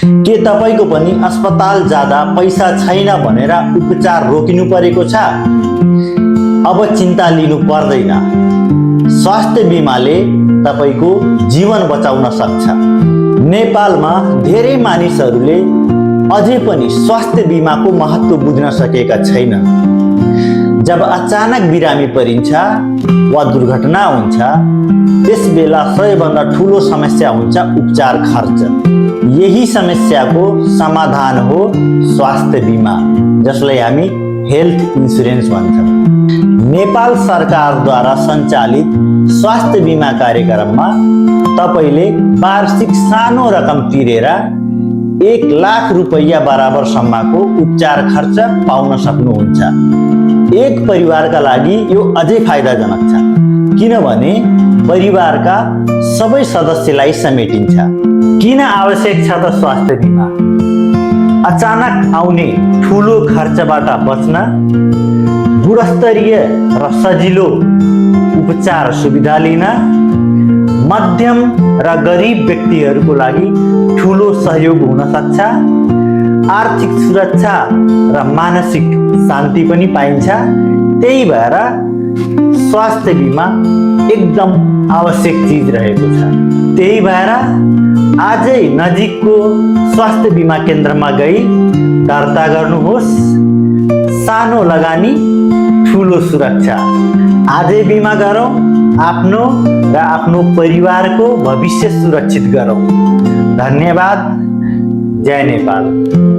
के तपाईको पनि अस्पताल जाँदा पैसा छैन भनेर उपचार रोकिनु परेको छ? अब चिन्ता लिनु पर्दैन। स्वास्थ्य बीमाले तपाईको जीवन बचाउन सक्छ। नेपालमा धेरै मानिसहरूले अझै पनि स्वास्थ्य बीमाको महत्त्व बुझ्न सकेका छैनन्। जब अचानक बिरामी परिन्छ वा दुर्घटना हुन्छ, त्यसबेला सबैभन्दा ठुलो समस्या हुन्छ उपचार खर्च। यही समस्याको समाधान हो स्वास्थ्य बीमा, जसलाई हामी हेल्थ इन्सुरेन्स भन्छौँ। नेपाल सरकारद्वारा सञ्चालित स्वास्थ्य बीमा कार्यक्रममा तपाईले वार्षिक सानो रकम तिरेर 1 लाख रुपैयाँ बराबर सम्मको उपचार खर्च पाउन सक्नुहुन्छ। एक परिवारका लागि यो अझै फाइदाजनक छ, किनभने परिवारका सबै सदस्यलाई समेटिन्छ। किन आवश्यक छ त स्वास्थ्य बीमा? अचानक आउने ठुलो खर्चबाट बच्न, गुणस्तरीय र सजिलो उपचार सुविधा लिन, मध्यम र गरिब व्यक्तिहरूको लागि ठुलो सहयोग हुन सक्छ, आर्थिक सुरक्षा र मानसिक शान्ति पनि पाइन्छ। त्यही भएर स्वास्थ्य बीमा एकदम आवश्यक चिज रहेको छ। त्यही भएर आजै नजिकको स्वास्थ्य बीमा केन्द्रमा गई दर्ता गर्नुहोस्। सानो लगानी ठुलो सुरक्षा। आजै बीमा गरौँ, आफ्नो र आफ्नो परिवारको भविष्य सुरक्षित गरौँ। धन्यवाद। जय नेपाल।